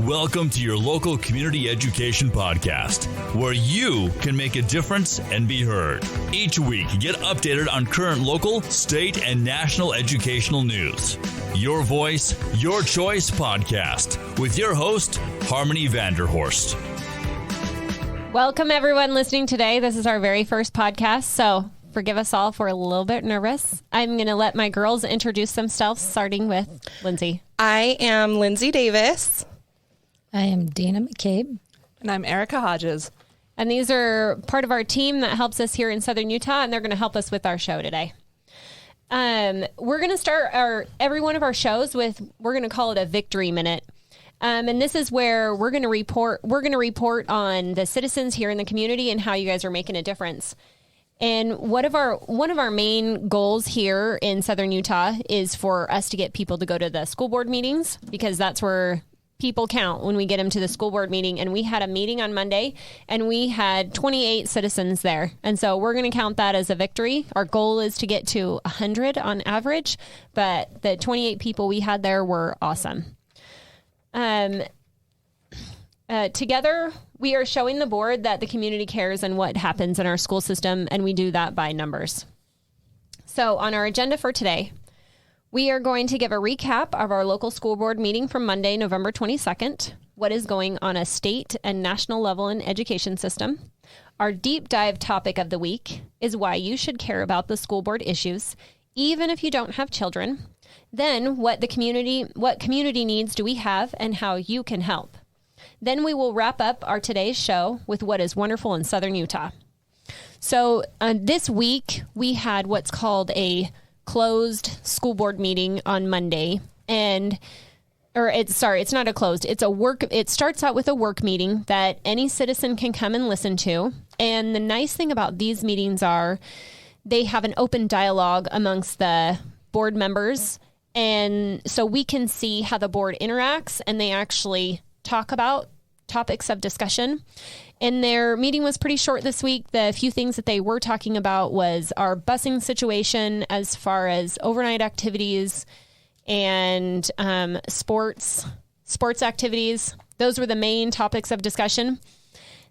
Welcome to your local community education podcast, where you can make a difference and be heard. Each week, get updated on current local, state, and national educational news. Your Voice, Your Choice podcast with your host, Harmony Vanderhorst. Welcome, everyone listening today. This is our very first podcast, so forgive us all if we're a little bit nervous. I'm going to let my girls introduce themselves, starting with Lindsay. I am Lindsay Davis. I am Dana McCabe. And I'm Erica Hodges. And these are part of our team that helps us here in Southern Utah, and they're going to help us with our show today. We're going to start every one of our shows with, we're going to call it a victory minute. And this is where we're going to report on the citizens here in the community and how you guys are making a difference. And one of our main goals here in Southern Utah is for us to get people to go to the school board meetings, because that's where people count when we get them to the school board meeting. And we had a meeting on Monday and we had 28 citizens there. And so we're going to count that as a victory. Our goal is to get to 100 on average, but the 28 people we had there were awesome. Together, we are showing the board that the community cares and what happens in our school system, and we do that by numbers. So on our agenda for today, we are going to give a recap of our local school board meeting from Monday, November 22nd, what is going on a state and national level in education system. Our deep dive topic of the week is why you should care about the school board issues, even if you don't have children. Then what community needs do we have and how you can help. Then we will wrap up our today's show with what is wonderful in Southern Utah. So this week we had what's called a closed school board meeting on Monday, it's not a closed, it starts out with a work meeting that any citizen can come and listen to. And the nice thing about these meetings are they have an open dialogue amongst the board members. And so we can see how the board interacts, and they actually talk about topics of discussion. And their meeting was pretty short this week. The few things that they were talking about was our busing situation as far as overnight activities and sports activities. Those were the main topics of discussion.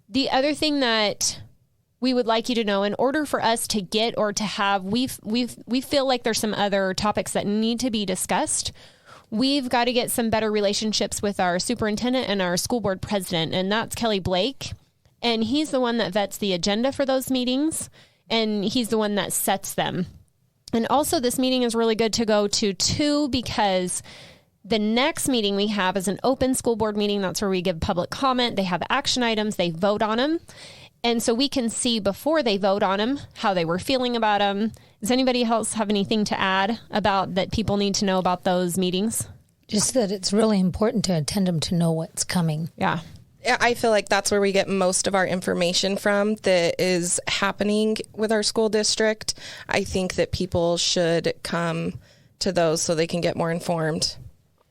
The other thing that we would like you to know, in order for us to get or to have, we feel like there's some other topics that need to be discussed. We've got to get some better relationships with our superintendent and our school board president, and that's Kelly Blake. And he's the one that vets the agenda for those meetings, and he's the one that sets them. And also this meeting is really good to go to too, because the next meeting we have is an open school board meeting. That's where we give public comment. They have action items. They vote on them. And so we can see before they vote on them how they were feeling about them. Does anybody else have anything to add about that people need to know about those meetings? Just that it's really important to attend them to know what's coming. Yeah. I feel like that's where we get most of our information from that is happening with our school district. I think that people should come to those so they can get more informed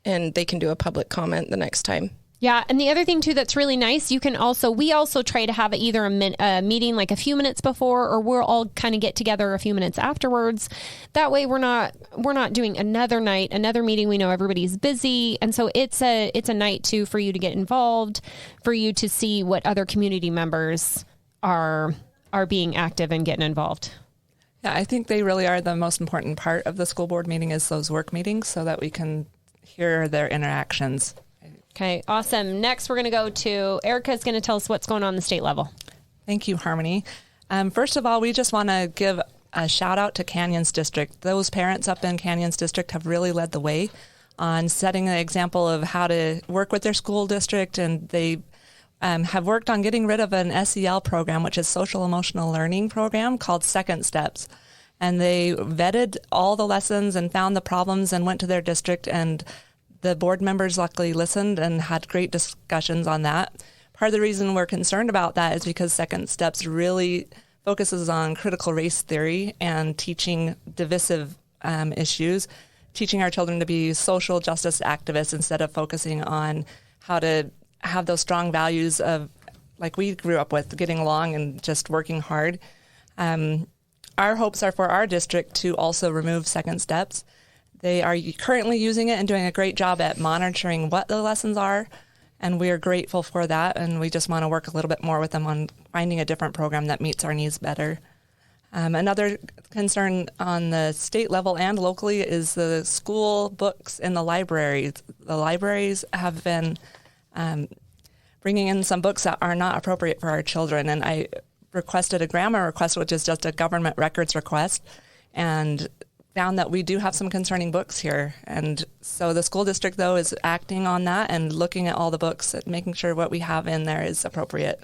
and they can do a public comment the next time. Yeah, and the other thing too that's really nice, we also try to have either a meeting like a few minutes before, or we'll all kind of get together a few minutes afterwards. That way we're not doing another meeting. We know everybody's busy, and so it's a night too for you to get involved, for you to see what other community members are being active and getting involved. Yeah, I think they really are the most important part of the school board meeting is those work meetings, so that we can hear their interactions. Okay, awesome. Next, we're going to go to Erica's going to tell us what's going on in the state level. Thank you, Harmony. First of all, we just want to give a shout out to Canyons District. Those parents up in Canyons District have really led the way on setting an example of how to work with their school district, and they have worked on getting rid of an SEL program, which is social emotional learning program called Second Steps. And they vetted all the lessons and found the problems and went to their district, and the board members luckily listened and had great discussions on that. Part of the reason we're concerned about that is because Second Steps really focuses on critical race theory and teaching divisive issues, teaching our children to be social justice activists instead of focusing on how to have those strong values of, like we grew up with, getting along and just working hard. Our hopes are for our district to also remove Second Steps. They are currently using it and doing a great job at monitoring what the lessons are And we are grateful for that, and we just want to work a little bit more with them on finding a different program that meets our needs better. Another concern on the state level and locally is the school books in the libraries. The libraries have been bringing in some books that are not appropriate for our children, and I requested a grammar request, which is just a government records request, and found that we do have some concerning books here. And so the school district, though, is acting on that and looking at all the books and making sure what we have in there is appropriate.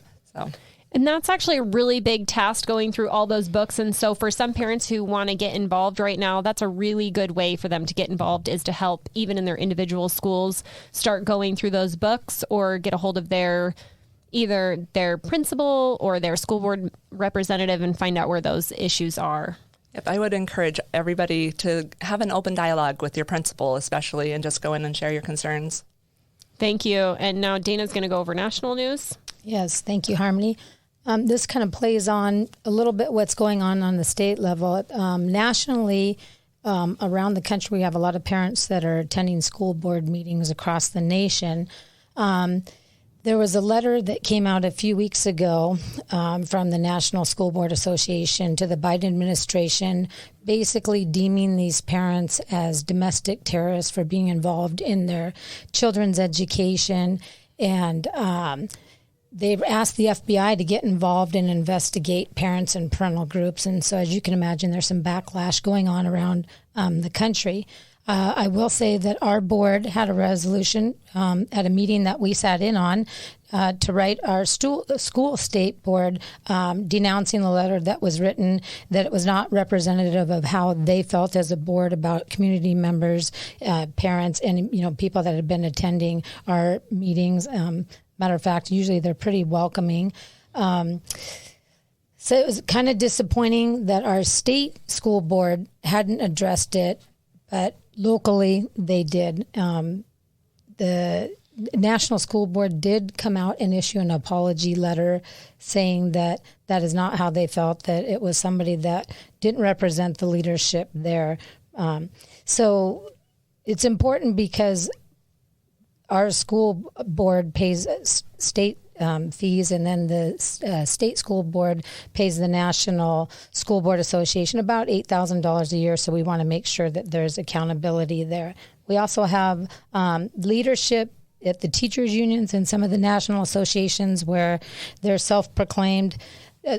And that's actually a really big task, going through all those books. And so for some parents who want to get involved right now, that's a really good way for them to get involved, is to help even in their individual schools start going through those books, or get a hold of either their principal or their school board representative and find out where those issues are. Yep, I would encourage everybody to have an open dialogue with your principal, especially, and just go in and share your concerns. Thank you. And now Dana's going to go over national news. Yes, thank you, Harmony. This kind of plays on a little bit what's going on the state level. Nationally, around the country, we have a lot of parents that are attending school board meetings across the nation. There was a letter that came out a few weeks ago from the National School Board Association to the Biden administration, basically deeming these parents as domestic terrorists for being involved in their children's education. And they've asked the FBI to get involved and investigate parents and parental groups. And so, as you can imagine, there's some backlash going on around the country. I will say that our board had a resolution at a meeting that we sat in on to write our school state board denouncing the letter that was written, that it was not representative of how they felt as a board about community members, parents, and people that had been attending our meetings. Matter of fact, usually they're pretty welcoming. So it was kind of disappointing that our state school board hadn't addressed it, but locally they did. The National School Board did come out and issue an apology letter saying that that is not how they felt, that it was somebody that didn't represent the leadership there. So it's important because our school board pays state fees, and then the state school board pays the National School Board Association about $8,000 a year, so we want to make sure that there's accountability there. We also have leadership at the teachers' unions and some of the national associations where they're self-proclaimed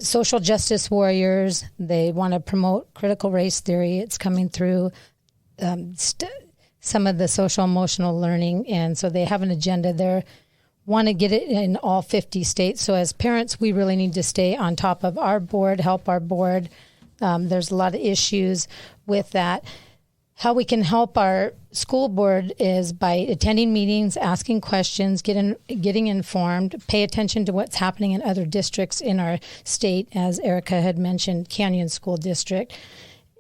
social justice warriors. They want to promote critical race theory. It's coming through some of the social emotional learning, and so they have an agenda there. Want to get it in all 50 states. So as parents, we really need to stay on top of our board, help our board. There's a lot of issues with that. How we can help our school board is by attending meetings, asking questions, getting informed, pay attention to what's happening in other districts in our state, as Erica had mentioned, Canyon School District,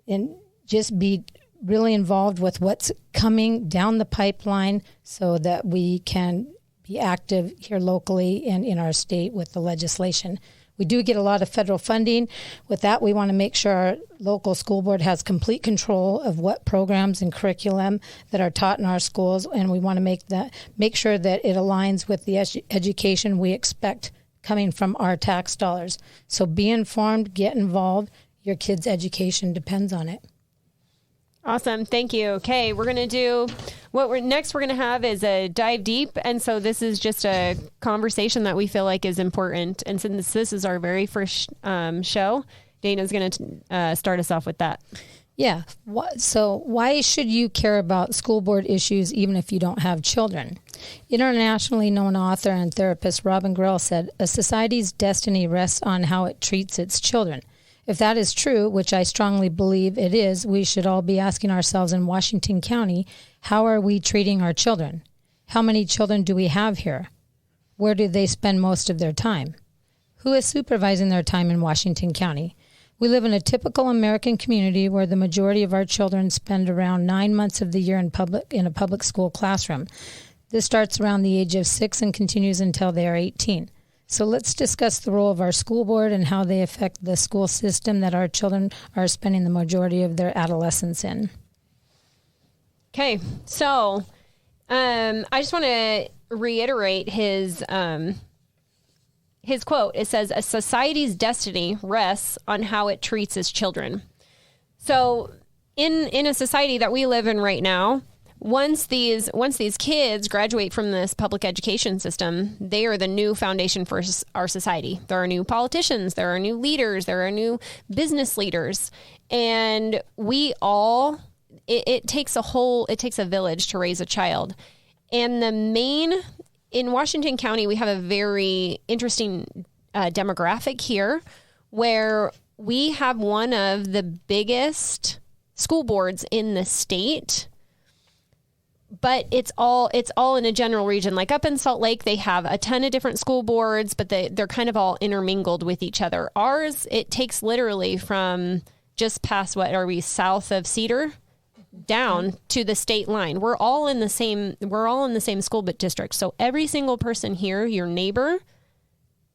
and just be really involved with what's coming down the pipeline so that we can be active here locally and in our state with the legislation. We do get a lot of federal funding. With that, we want to make sure our local school board has complete control of what programs and curriculum that are taught in our schools, and we want to make sure that it aligns with the education we expect coming from our tax dollars. So be informed, get involved. Your kid's education depends on it. Awesome. Thank you. Okay, we're going to do what we're going to have is a dive deep. And so this is just a conversation that we feel like is important. And since this is our very first show, Dana's going to start us off with that. Yeah. So why should you care about school board issues even if you don't have children? Internationally known author and therapist Robin Grell said, "A society's destiny rests on how it treats its children." If that is true, which I strongly believe it is, we should all be asking ourselves in Washington County, how are we treating our children? How many children do we have here? Where do they spend most of their time? Who is supervising their time in Washington County? We live in a typical American community where the majority of our children spend around 9 months of the year in a public school classroom. This starts around the age of 6 and continues until they are 18. So let's discuss the role of our school board and how they affect the school system that our children are spending the majority of their adolescence in. Okay, so I just want to reiterate his quote. It says, "A society's destiny rests on how it treats its children." So in a society that we live in right now, once these kids graduate from this public education system, they are the new foundation for our society. There are new politicians, there are new leaders, there are new business leaders, and we all, it takes a village to raise a child. And in Washington County, we have a very interesting demographic here, where we have one of the biggest school boards in the state. But it's all in a general region. Like up in Salt Lake, they have a ton of different school boards, but they're kind of all intermingled with each other. Ours, it takes literally from just past, south of Cedar down to the state line. We're all in the same school district. So every single person here, your neighbor,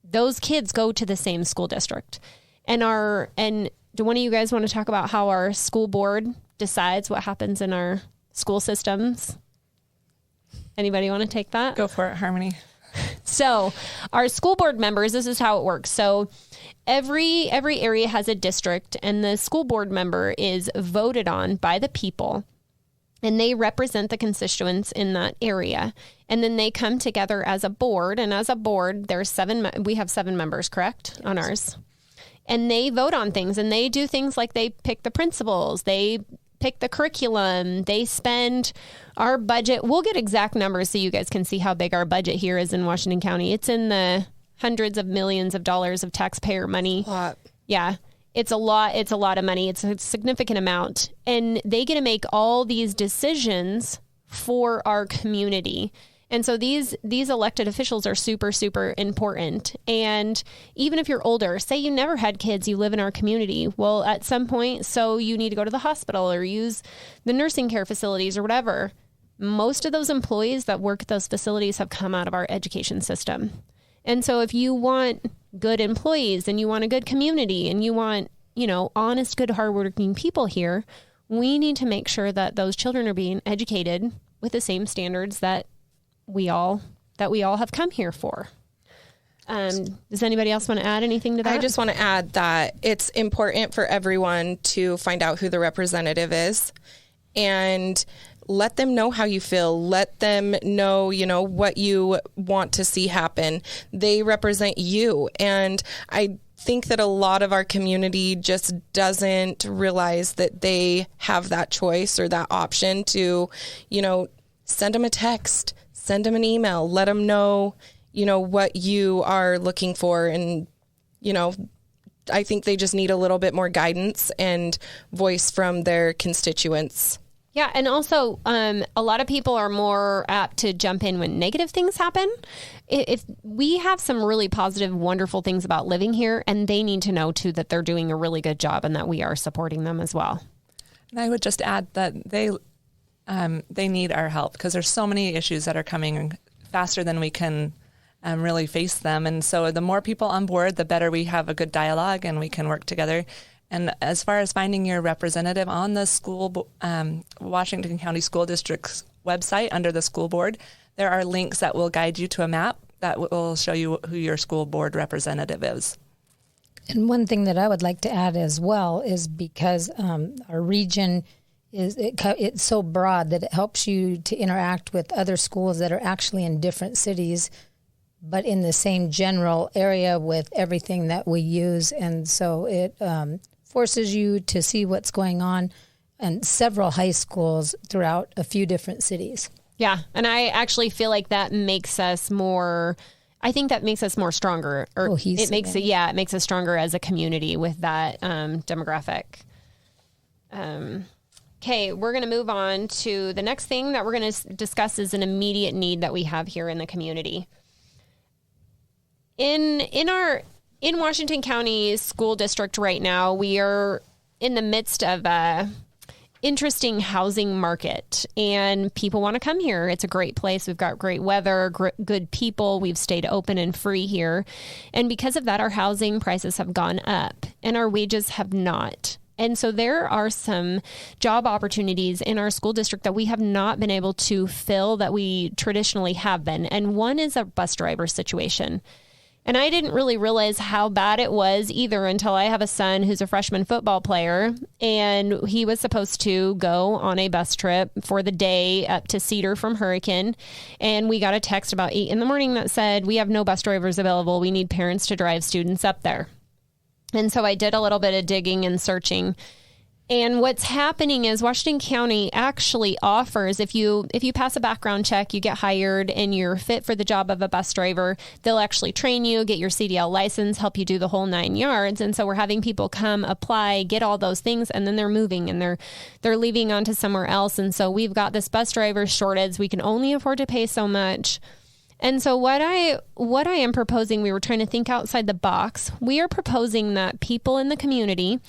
those kids go to the same school district. And do one of you guys want to talk about how our school board decides what happens in our school systems? Anybody want to take that? Go for it, Harmony. So our school board members, this is how it works. So every area has a district, and the school board member is voted on by the people, and they represent the constituents in that area. And then they come together as a board, and as a board, we have 7 members, correct? Yes. On ours. And they vote on things, and they do things like they pick the principals, they pick the curriculum, they spend our budget. We'll get exact numbers so you guys can see how big our budget here is in Washington County. It's in the hundreds of millions of dollars of taxpayer money. A lot. Yeah, it's a lot. It's a lot of money. It's a significant amount. And they get to make all these decisions for our community. And so these elected officials are super, super important. And even if you're older, say you never had kids, you live in our community. Well, at some point, so you need to go to the hospital or use the nursing care facilities or whatever. Most of those employees that work at those facilities have come out of our education system. And so if you want good employees and you want a good community and you want, honest, good, hardworking people here, we need to make sure that those children are being educated with the same standards that we all have come here for. Does anybody else want to add anything to that? I just want to add that it's important for everyone to find out who the representative is and let them know how you feel. Let them know, what you want to see happen. They represent you. And I think that a lot of our community just doesn't realize that they have that choice or that option to, send them a text, send them an email, let them know, what you are looking for. And, I think they just need a little bit more guidance and voice from their constituents. Yeah. And also, a lot of people are more apt to jump in when negative things happen. If we have some really positive, wonderful things about living here, and they need to know too that they're doing a really good job and that we are supporting them as well. And I would just add that they need our help because there's so many issues that are coming faster than we can really face them. And so the more people on board, the better we have a good dialogue and we can work together. And as far as finding your representative on the Washington County School District's website under the school board, there are links that will guide you to a map that will show you who your school board representative is. And one thing that I would like to add as well is because our region it's so broad that it helps you to interact with other schools that are actually in different cities, but in the same general area with everything that we use. And so it forces you to see what's going on in several high schools throughout a few different cities. Yeah. And I actually feel like that makes us more, I think that makes us more stronger. Or it makes us stronger as a community with that demographic. Okay, we're going to move on to the next thing that we're going to discuss is an immediate need that we have here in the community. In Washington County School District right now, we are in the midst of a interesting housing market, and people want to come here. It's a great place. We've got great weather, good people. We've stayed open and free here. And because of that, our housing prices have gone up and our wages have not. And so there are some job opportunities in our school district that we have not been able to fill that we traditionally have been. And one is a bus driver situation. And I didn't really realize how bad it was either until I have a son who's a freshman football player, and he was supposed to go on a bus trip for the day up to Cedar from Hurricane. And we got a text about 8 a.m. that said, we have no bus drivers available. We need parents to drive students up there. And so I did a little bit of digging and searching. And what's happening is Washington County actually offers, if you pass a background check, you get hired and you're fit for the job of a bus driver, they'll actually train you, get your CDL license, help you do the whole 9 yards. And so we're having people come apply, get all those things, and then they're moving and they're leaving on to somewhere else. And so we've got this bus driver shortage. We can only afford to pay so much. And so what I am proposing, we were trying to think outside the box. We are proposing that people in the community,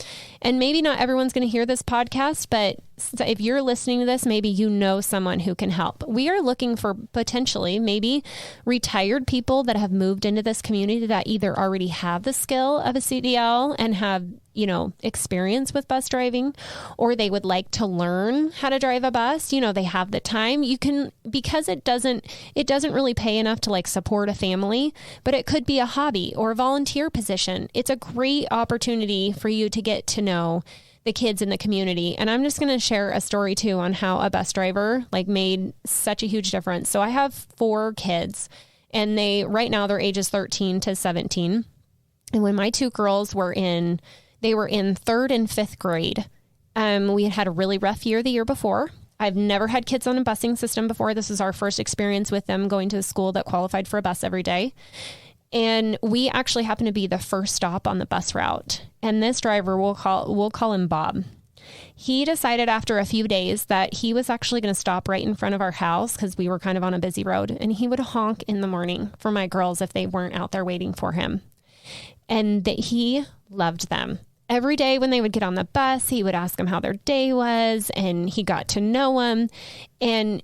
and maybe not everyone's going to hear this podcast, but if you're listening to this, maybe you know someone who can help. We are looking for potentially maybe retired people that have moved into this community that either already have the skill of a CDL and have, experience with bus driving, or they would like to learn how to drive a bus. They have the time. You can, because it doesn't really pay enough to support a family, but it could be a hobby or a volunteer position. It's a great opportunity for you to get to know the kids in the community. And I'm just going to share a story too on how a bus driver made such a huge difference. So I have 4 kids, and right now they're ages 13 to 17. And when my 2 girls were in 3rd and 5th grade, we had a really rough year the year before. I've never had kids on a busing system before. This is our first experience with them going to a school that qualified for a bus every day. And we actually happen to be the first stop on the bus route. And this driver, we'll call him Bob. He decided after a few days that he was actually going to stop right in front of our house because we were kind of on a busy road. And he would honk in the morning for my girls if they weren't out there waiting for him. And that he loved them. Every day when they would get on the bus, he would ask them how their day was, and he got to know them. And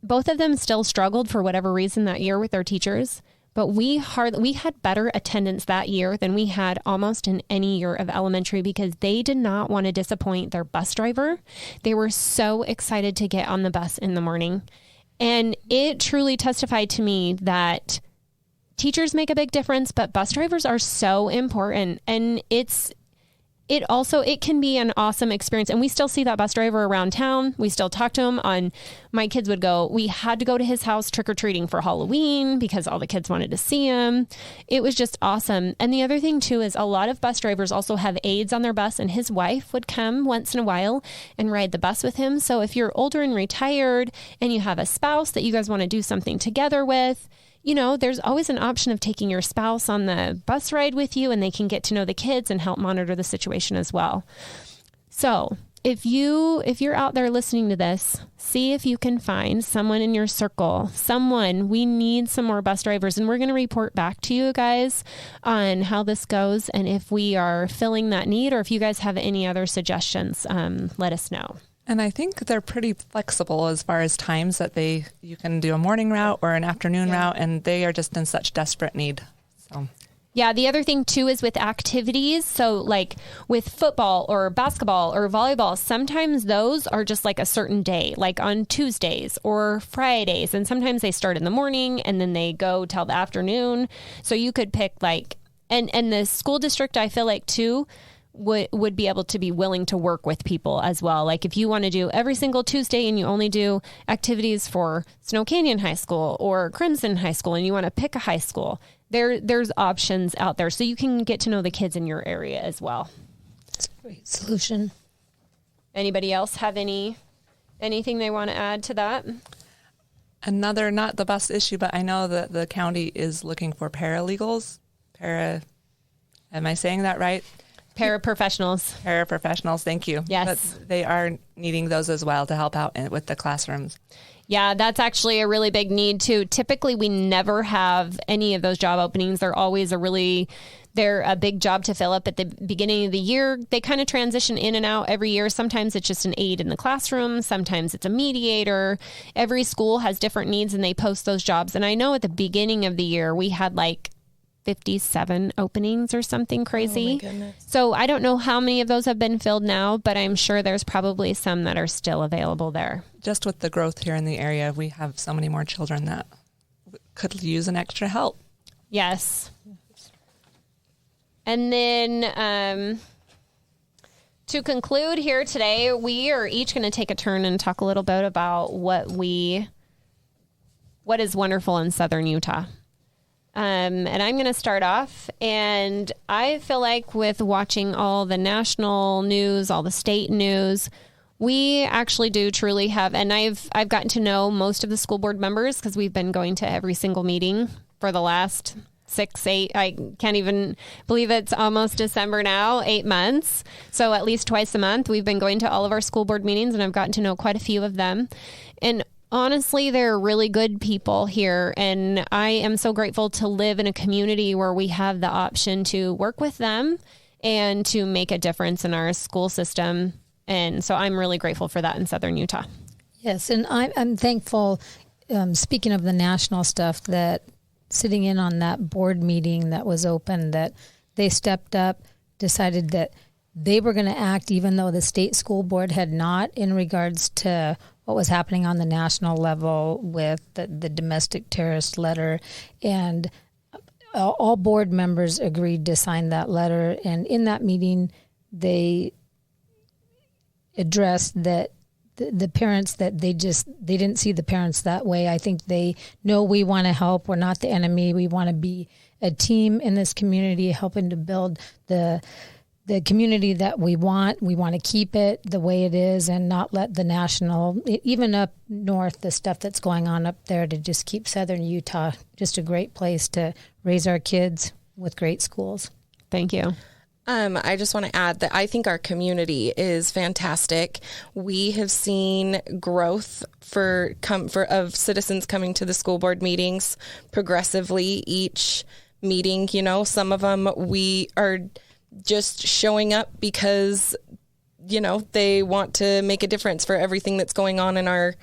both of them still struggled for whatever reason that year with their teachers. But we had better attendance that year than we had almost in any year of elementary because they did not want to disappoint their bus driver. They were so excited to get on the bus in the morning. And it truly testified to me that teachers make a big difference, but bus drivers are so important. And it can be an awesome experience. And we still see that bus driver around town. We still talk to him my kids would go, we had to go to his house trick-or-treating for Halloween because all the kids wanted to see him. It was just awesome. And the other thing too, is a lot of bus drivers also have aides on their bus, and his wife would come once in a while and ride the bus with him. So if you're older and retired and you have a spouse that you guys want to do something together with, there's always an option of taking your spouse on the bus ride with you, and they can get to know the kids and help monitor the situation as well. So if you're out there listening to this, see if you can find someone in your circle, we need some more bus drivers, and we're going to report back to you guys on how this goes and if we are filling that need, or if you guys have any other suggestions, let us know. And I think they're pretty flexible as far as times that you can do a morning route or an afternoon route, and they are just in such desperate need. So. Yeah, the other thing too is with activities. So with football or basketball or volleyball, sometimes those are just a certain day, like on Tuesdays or Fridays. And sometimes they start in the morning and then they go till the afternoon. So you could pick and the school district, I feel like too, would be able to be willing to work with people as well. If you want to do every single Tuesday and you only do activities for Snow Canyon High School or Crimson High School, and you want to pick a high school, there's options out there so you can get to know the kids in your area as well. That's a great solution. Anybody else have anything they want to add to that? Another, not the bus issue, but I know that the county is looking for paralegals. Am I saying that right? Paraprofessionals, thank you. Yes. But they are needing those as well to help out with the classrooms. Yeah, that's actually a really big need too. Typically, we never have any of those job openings. They're always they're a big job to fill up at the beginning of the year. They kind of transition in and out every year. Sometimes it's just an aide in the classroom. Sometimes it's a mediator. Every school has different needs and they post those jobs. And I know at the beginning of the year, we had 57 openings or something crazy. Oh my goodness. So I don't know how many of those have been filled now, but I'm sure there's probably some that are still available there. Just with the growth here in the area, we have so many more children that could use an extra help. Yes. And then to conclude here today, we are each going to take a turn and talk a little bit about what is wonderful in Southern Utah. And I'm going to start off, and I feel like with watching all the national news, all the state news, we actually do truly have, and I've gotten to know most of the school board members because we've been going to every single meeting for the last 6, 8, I can't even believe it's almost December now, 8 months. So at least twice a month, we've been going to all of our school board meetings, and I've gotten to know quite a few of them. And honestly, they're really good people here, and I am so grateful to live in a community where we have the option to work with them and to make a difference in our school system. And so I'm really grateful for that in Southern Utah. Yes, and I'm thankful, speaking of the national stuff, that sitting in on that board meeting that was open, that they stepped up, decided that they were going to act even though the state school board had not, in regards to what was happening on the national level with the domestic terrorist letter. And all board members agreed to sign that letter. And in that meeting, they addressed that the parents, that they didn't see the parents that way. I think they know we want to help. We're not the enemy. We want to be a team in this community, helping to build the community that we want. We want to keep it the way it is and not let the national, even up north, the stuff that's going on up there, to just keep Southern Utah just a great place to raise our kids with great schools. Thank you. I just want to add that I think our community is fantastic. We have seen growth of citizens coming to the school board meetings progressively each meeting. You know, some of them we are just showing up because, you know, they want to make a difference for everything that's going on in our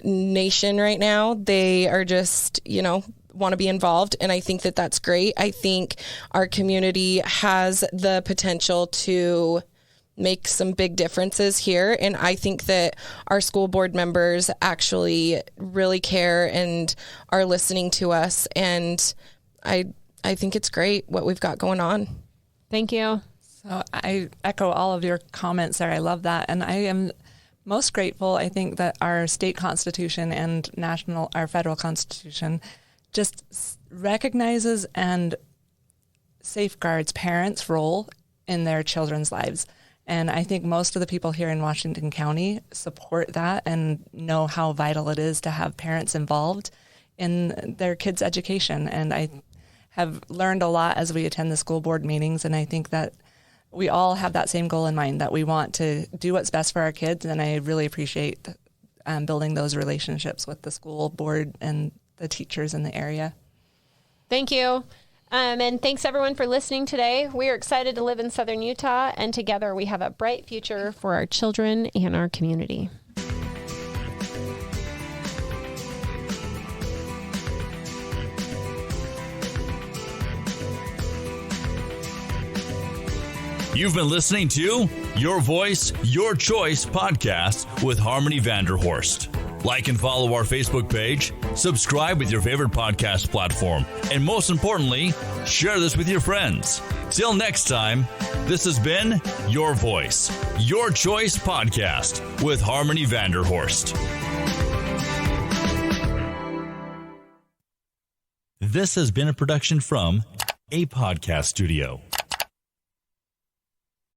nation right now. They are just, you know, want to be involved. And I think that that's great. I think our community has the potential to make some big differences here. And I think that our school board members actually really care and are listening to us. And I think it's great what we've got going on. Thank you. So I echo all of your comments there. I love that. And I am most grateful, I think, that our state constitution and our federal constitution just recognizes and safeguards parents' role in their children's lives. And I think most of the people here in Washington County support that and know how vital it is to have parents involved in their kids' education. And I have learned a lot as we attend the school board meetings, and I think that we all have that same goal in mind, that we want to do what's best for our kids, and I really appreciate building those relationships with the school board and the teachers in the area. Thank you. And thanks everyone for listening today. We are excited to live in Southern Utah, and together we have a bright future for our children and our community. You've been listening to Your Voice, Your Choice podcast with Harmony Vanderhorst. Like and follow our Facebook page, subscribe with your favorite podcast platform, and most importantly, share this with your friends. Till next time, this has been Your Voice, Your Choice podcast with Harmony Vanderhorst. This has been a production from a podcast studio.